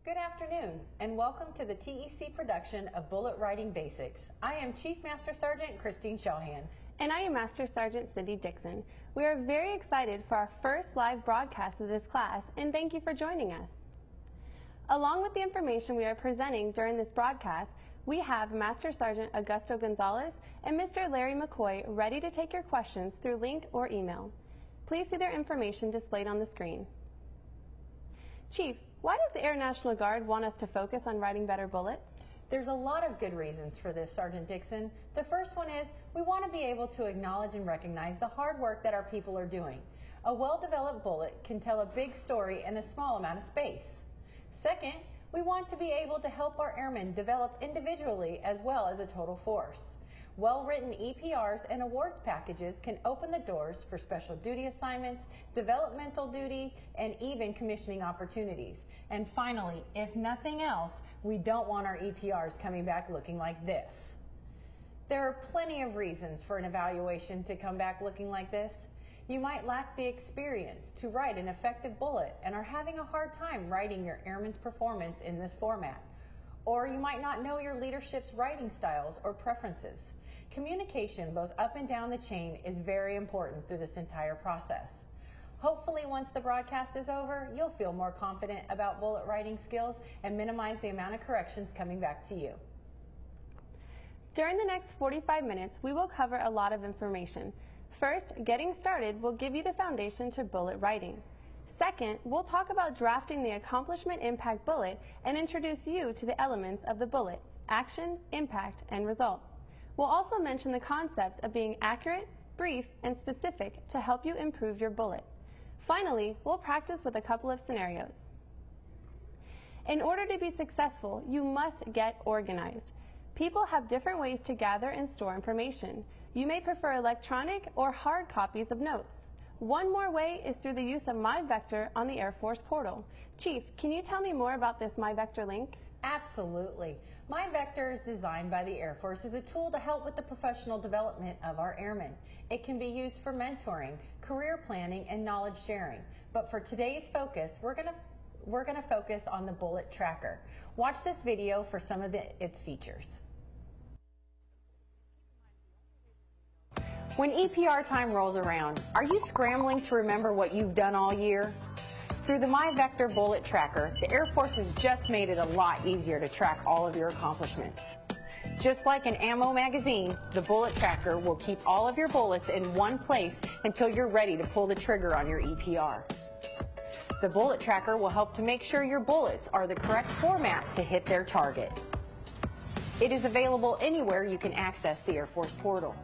Good afternoon, and welcome to the TEC production of Bullet Writing Basics. I am Chief Master Sergeant Christine Shawhan. And I am Master Sergeant Cindy Dickson. We are very excited for our first live broadcast of this class, and thank you for joining us. Along with the information we are presenting during this broadcast, we have Master Sergeant Augusto Gonzalez and Mr. Larry McCoy ready to take your questions through link or email. Please see their information displayed on the screen. Chief, why does the Air National Guard want us to focus on writing better bullets? There's a lot of good reasons for this, Sergeant Dickson. The first one is we want to be able to acknowledge and recognize the hard work that our people are doing. A well-developed bullet can tell a big story in a small amount of space. Second, we want to be able to help our airmen develop individually as well as a total force. Well-written EPRs and awards packages can open the doors for special duty assignments, developmental duty, and even commissioning opportunities. And finally, if nothing else, we don't want our EPRs coming back looking like this. There are plenty of reasons for an evaluation to come back looking like this. You might lack the experience to write an effective bullet and are having a hard time writing your airman's performance in this format. Or you might not know your leadership's writing styles or preferences. Communication both up and down the chain is very important through this entire process. Hopefully once the broadcast is over, you'll feel more confident about bullet writing skills and minimize the amount of corrections coming back to you. During the next 45 minutes, we will cover a lot of information. First, getting started will give you the foundation to bullet writing. Second, we'll talk about drafting the accomplishment impact bullet and introduce you to the elements of the bullet: action, impact, and result. We'll also mention the concept of being accurate, brief, and specific to help you improve your bullet. Finally, we'll practice with a couple of scenarios. In order to be successful, you must get organized. People have different ways to gather and store information. You may prefer electronic or hard copies of notes. One more way is through the use of MyVector on the Air Force portal. Chief, can you tell me more about this MyVector link? Absolutely. MyVector is designed by the Air Force as a tool to help with the professional development of our airmen. It can be used for mentoring, career planning, and knowledge sharing. But for today's focus, we're going to focus on the bullet tracker. Watch this video for some of its features. When EPR time rolls around, are you scrambling to remember what you've done all year? Through the MyVector Bullet Tracker, the Air Force has just made it a lot easier to track all of your accomplishments. Just like an ammo magazine, the Bullet Tracker will keep all of your bullets in one place until you're ready to pull the trigger on your EPR. The Bullet Tracker will help to make sure your bullets are the correct format to hit their target. It is available anywhere you can access the Air Force portal.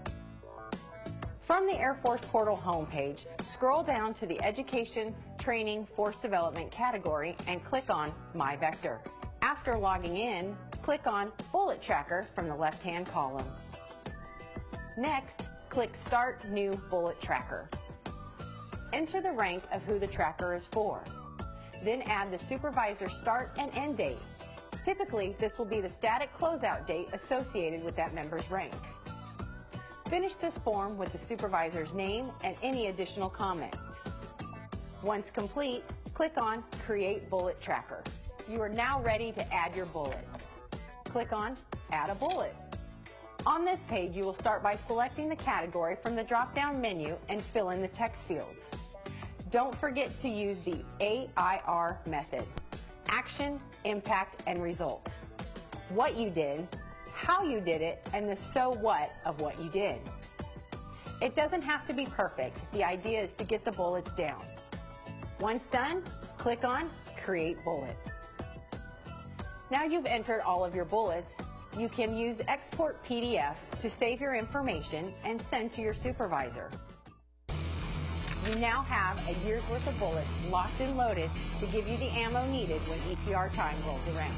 From the Air Force portal homepage, scroll down to the Education, Training, Force Development category and click on MyVector. After logging in, click on Bullet Tracker from the left-hand column. Next, click Start New Bullet Tracker. Enter the rank of who the tracker is for. Then add the supervisor's start and end date. Typically, this will be the static closeout date associated with that member's rank. Finish this form with the supervisor's name and any additional comments. Once complete, click on Create Bullet Tracker. You are now ready to add your bullet. Click on Add a Bullet. On this page, you will start by selecting the category from the drop-down menu and fill in the text fields. Don't forget to use the AIR method: action, impact, and result. What you did, how you did it, and the so what of what you did. It doesn't have to be perfect. The idea is to get the bullets down. Once done, click on Create Bullet. Now you've entered all of your bullets, you can use Export PDF to save your information and send to your supervisor. You now have a year's worth of bullets locked and loaded to give you the ammo needed when EPR time rolls around.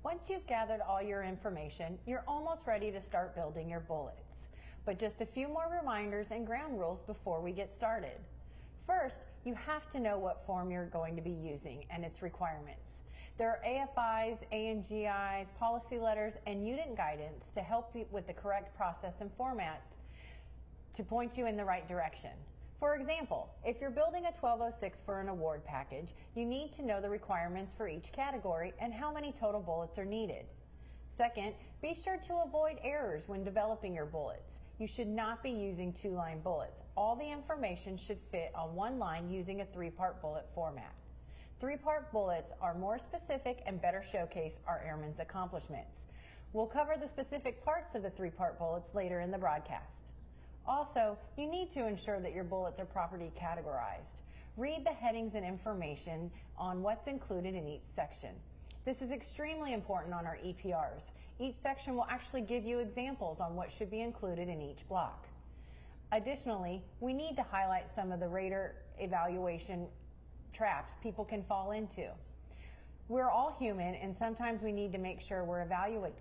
Once you've gathered all your information, you're almost ready to start building your bullets. But just a few more reminders and ground rules before we get started. First, you have to know what form you're going to be using and its requirements. There are AFIs, ANGIs, policy letters, and unit guidance to help you with the correct process and format to point you in the right direction. For example, if you're building a 1206 for an award package, you need to know the requirements for each category and how many total bullets are needed. Second, be sure to avoid errors when developing your bullets. You should not be using two-line bullets. All the information should fit on one line using a three-part bullet format. Three-part bullets are more specific and better showcase our airmen's accomplishments. We'll cover the specific parts of the three-part bullets later in the broadcast. Also, you need to ensure that your bullets are properly categorized. Read the headings and information on what's included in each section. This is extremely important on our EPRs. Each section will actually give you examples on what should be included in each block. Additionally, we need to highlight some of the radar evaluation traps people can fall into. We're all human, and sometimes we need to make sure we're evaluating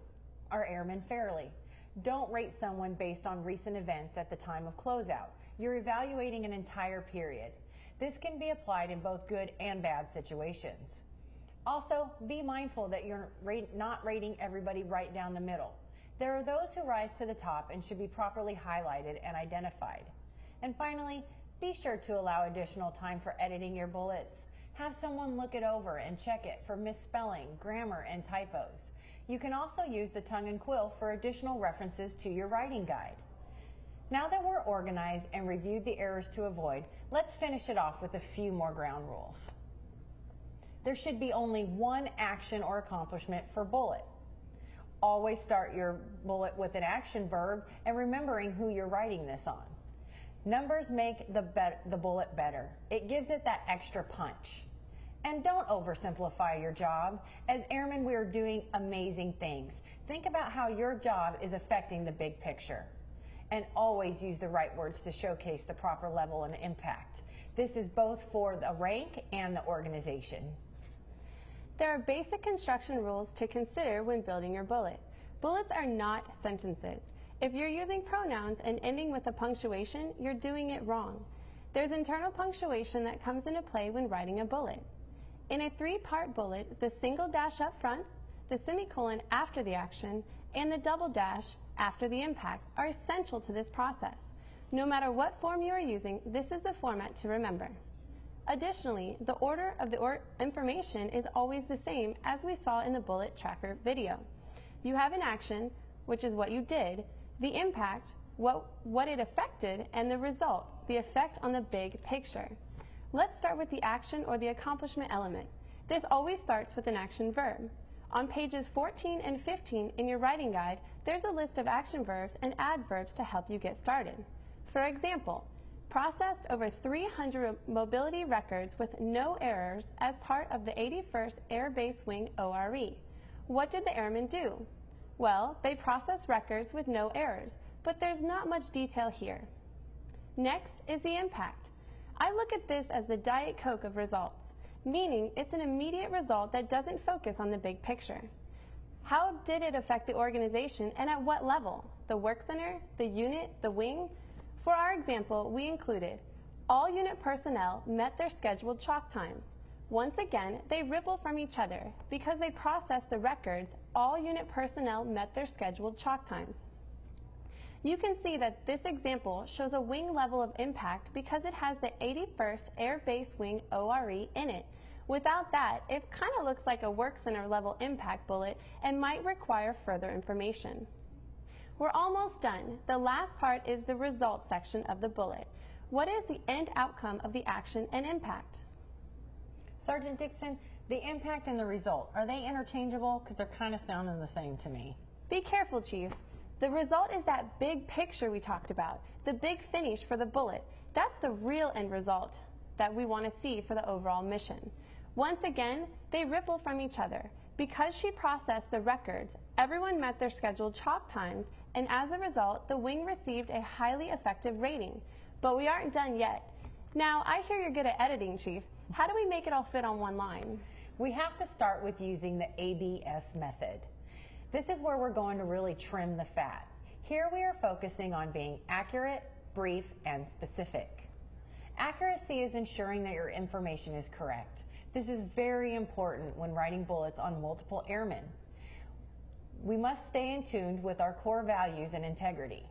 our airmen fairly. Don't rate someone based on recent events at the time of closeout. You're evaluating an entire period. This can be applied in both good and bad situations. Also, be mindful that you're not rating everybody right down the middle. There are those who rise to the top and should be properly highlighted and identified. And finally, be sure to allow additional time for editing your bullets. Have someone look it over and check it for misspelling, grammar, and typos. You can also use the tongue and quill for additional references to your writing guide. Now that we're organized and reviewed the errors to avoid, let's finish it off with a few more ground rules. There should be only one action or accomplishment per bullet. Always start your bullet with an action verb and remembering who you're writing this on. Numbers make the bullet better. It gives it that extra punch. And don't oversimplify your job. As airmen, we are doing amazing things. Think about how your job is affecting the big picture. And always use the right words to showcase the proper level and impact. This is both for the rank and the organization. There are basic construction rules to consider when building your bullet. Bullets are not sentences. If you're using pronouns and ending with a punctuation, you're doing it wrong. There's internal punctuation that comes into play when writing a bullet. In a three-part bullet, the single dash up front, the semicolon after the action, and the double dash after the impact are essential to this process. No matter what form you are using, this is the format to remember. Additionally, the order of the information is always the same as we saw in the bullet tracker video. You have an action, which is what you did, the impact, what it affected, and the result, the effect on the big picture. Let's start with the action or the accomplishment element. This always starts with an action verb. On pages 14 and 15 in your writing guide, there's a list of action verbs and adverbs to help you get started. For example, processed over 300 mobility records with no errors as part of the 81st Air Base Wing ORE. What did the airmen do? Well, they processed records with no errors, but there's not much detail here. Next is the impact. I look at this as the Diet Coke of results, meaning it's an immediate result that doesn't focus on the big picture. How did it affect the organization and at what level? The work center, the unit, the wing? For our example, we included all unit personnel met their scheduled chalk times. Once again, they ripple from each other. Because they processed the records, all unit personnel met their scheduled chalk times. You can see that this example shows a wing level of impact because it has the 81st Air Base Wing ORE in it. Without that, it kind of looks like a work center level impact bullet and might require further information. We're almost done. The last part is the result section of the bullet. What is the end outcome of the action and impact? Sergeant Dickson, the impact and the result, are they interchangeable? Because they're kind of sounding the same to me. Be careful, Chief. The result is that big picture we talked about, the big finish for the bullet. That's the real end result that we want to see for the overall mission. Once again, they ripple from each other. Because she processed the records, everyone met their scheduled chalk times, and as a result, the wing received a highly effective rating. But we aren't done yet. Now, I hear you're good at editing, Chief. How do we make it all fit on one line? We have to start with using the ABS method. This is where we're going to really trim the fat. Here we are focusing on being accurate, brief, and specific. Accuracy is ensuring that your information is correct. This is very important when writing bullets on multiple airmen. We must stay in tune with our core values and integrity.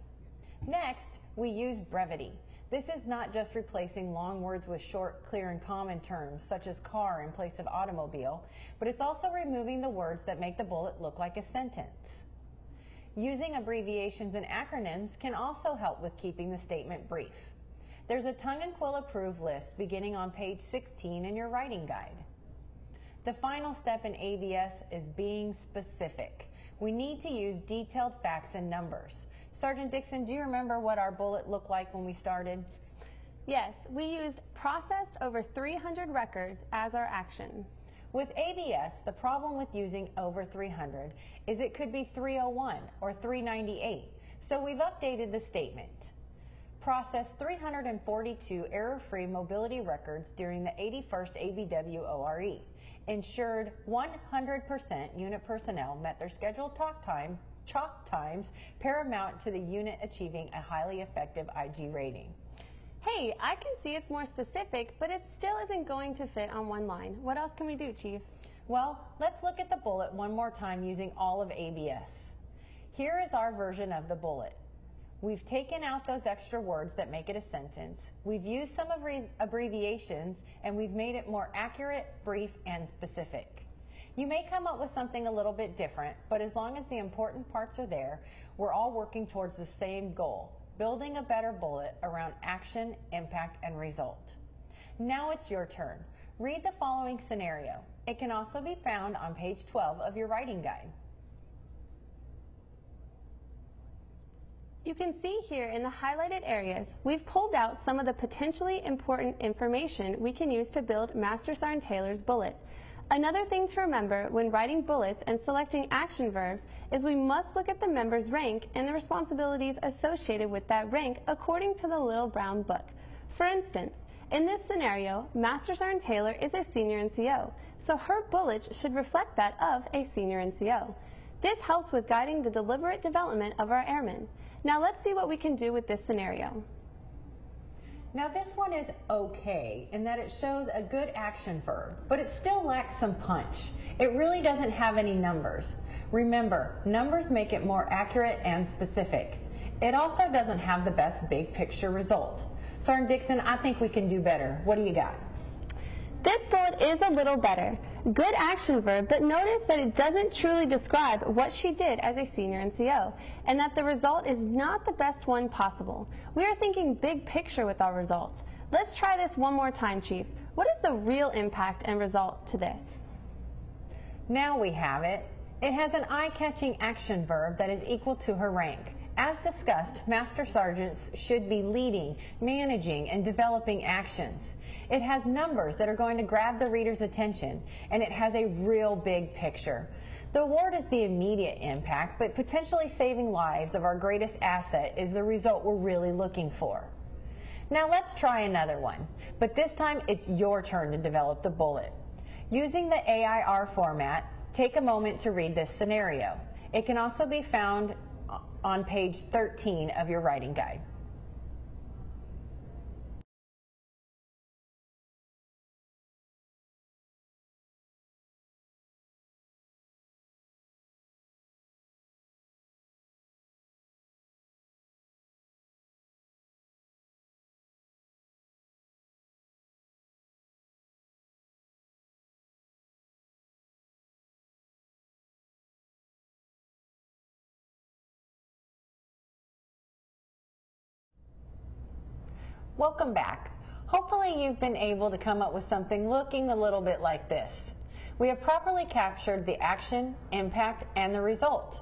Next, we use brevity. This is not just replacing long words with short, clear, and common terms, such as car in place of automobile, but it's also removing the words that make the bullet look like a sentence. Using abbreviations and acronyms can also help with keeping the statement brief. There's a tongue and quill approved list beginning on page 16 in your writing guide. The final step in ABS is being specific. We need to use detailed facts and numbers. Sergeant Dickson, do you remember what our bullet looked like when we started? Yes, we used processed over 300 records as our action. With ABS, the problem with using over 300 is it could be 301 or 398, so we've updated the statement. Processed 342 error-free mobility records during the 81st ABW ORE. Ensured 100% unit personnel met their scheduled chalk times paramount to the unit achieving a highly effective IG rating. Hey, I can see it's more specific, but it still isn't going to fit on one line. What else can we do, Chief? Well, let's look at the bullet one more time using all of ABS. Here is our version of the bullet. We've taken out those extra words that make it a sentence. We've used some abbreviations, and we've made it more accurate, brief, and specific. You may come up with something a little bit different, but as long as the important parts are there, we're all working towards the same goal: building a better bullet around action, impact, and result. Now it's your turn. Read the following scenario. It can also be found on page 12 of your writing guide. You can see here in the highlighted areas, we've pulled out some of the potentially important information we can use to build Master Sergeant Taylor's bullet. Another thing to remember when writing bullets and selecting action verbs is we must look at the member's rank and the responsibilities associated with that rank according to the Little Brown Book. For instance, in this scenario, Master Sergeant Taylor is a senior NCO, so her bullet should reflect that of a senior NCO. This helps with guiding the deliberate development of our airmen. Now let's see what we can do with this scenario. Now this one is okay in that it shows a good action verb, but it still lacks some punch. It really doesn't have any numbers. Remember, numbers make it more accurate and specific. It also doesn't have the best big picture result. Sergeant Dickson, I think we can do better. What do you got? This bullet is a little better. Good action verb, but notice that it doesn't truly describe what she did as a senior NCO, and that the result is not the best one possible. We are thinking big picture with our results. Let's try this one more time, Chief. What is the real impact and result to this? Now we have it. It has an eye-catching action verb that is equal to her rank. As discussed, Master Sergeants should be leading, managing, and developing actions. It has numbers that are going to grab the reader's attention, and it has a real big picture. The award is the immediate impact, but potentially saving lives of our greatest asset is the result we're really looking for. Now let's try another one, but this time it's your turn to develop the bullet. Using the AIR format, take a moment to read this scenario. It can also be found on page 13 of your writing guide. Welcome back. Hopefully you've been able to come up with something looking a little bit like this. We have properly captured the action, impact, and the result.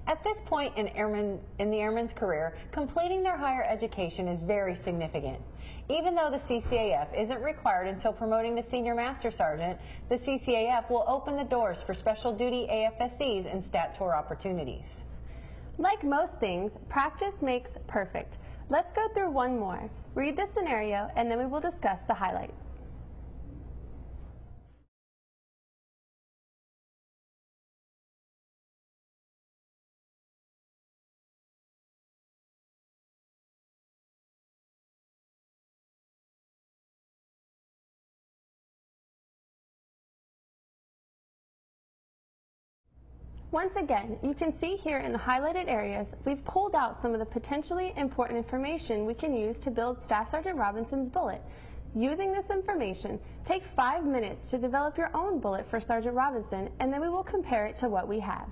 At this point in the airman's career, completing their higher education is very significant. Even though the CCAF isn't required until promoting to Senior Master Sergeant, the CCAF will open the doors for special duty AFSCs and stat tour opportunities. Like most things, practice makes perfect. Let's go through one more. Read the scenario, and then we will discuss the highlights. Once again, you can see here in the highlighted areas, we've pulled out some of the potentially important information we can use to build Staff Sergeant Robinson's bullet. Using this information, take 5 minutes to develop your own bullet for Sergeant Robinson, and then we will compare it to what we have.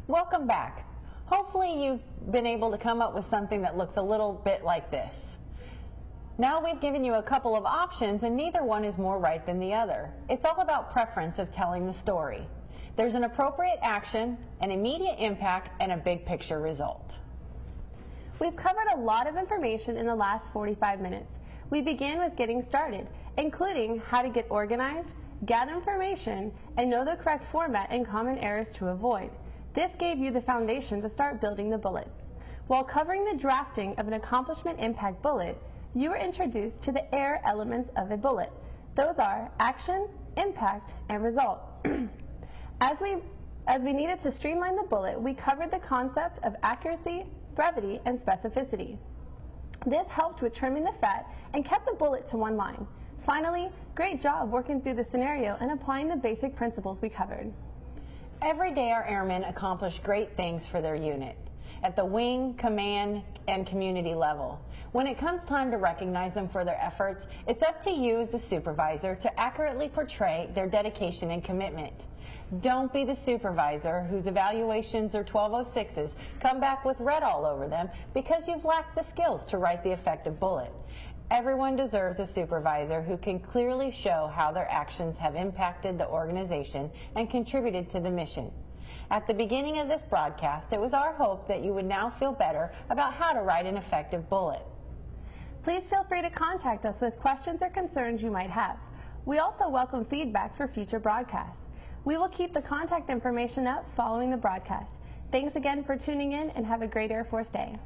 Welcome back. Hopefully you've been able to come up with something that looks a little bit like this. Now we've given you a couple of options and neither one is more right than the other. It's all about preference of telling the story. There's an appropriate action, an immediate impact, and a big picture result. We've covered a lot of information in the last 45 minutes. We began with getting started, including how to get organized, gather information, and know the correct format and common errors to avoid. This gave you the foundation to start building the bullet. While covering the drafting of an accomplishment impact bullet, you were introduced to the AIR elements of a bullet. Those are action, impact, and result. As we needed to streamline the bullet, we covered the concept of accuracy, brevity, and specificity. This helped with trimming the fat and kept the bullet to one line. Finally, great job working through the scenario and applying the basic principles we covered. Every day our airmen accomplish great things for their unit at the wing, command, and community level. When it comes time to recognize them for their efforts, it's up to you as the supervisor to accurately portray their dedication and commitment. Don't be the supervisor whose evaluations or 1206s come back with red all over them because you've lacked the skills to write the effective bullet. Everyone deserves a supervisor who can clearly show how their actions have impacted the organization and contributed to the mission. At the beginning of this broadcast, it was our hope that you would now feel better about how to write an effective bullet. Please feel free to contact us with questions or concerns you might have. We also welcome feedback for future broadcasts. We will keep the contact information up following the broadcast. Thanks again for tuning in and have a great Air Force Day.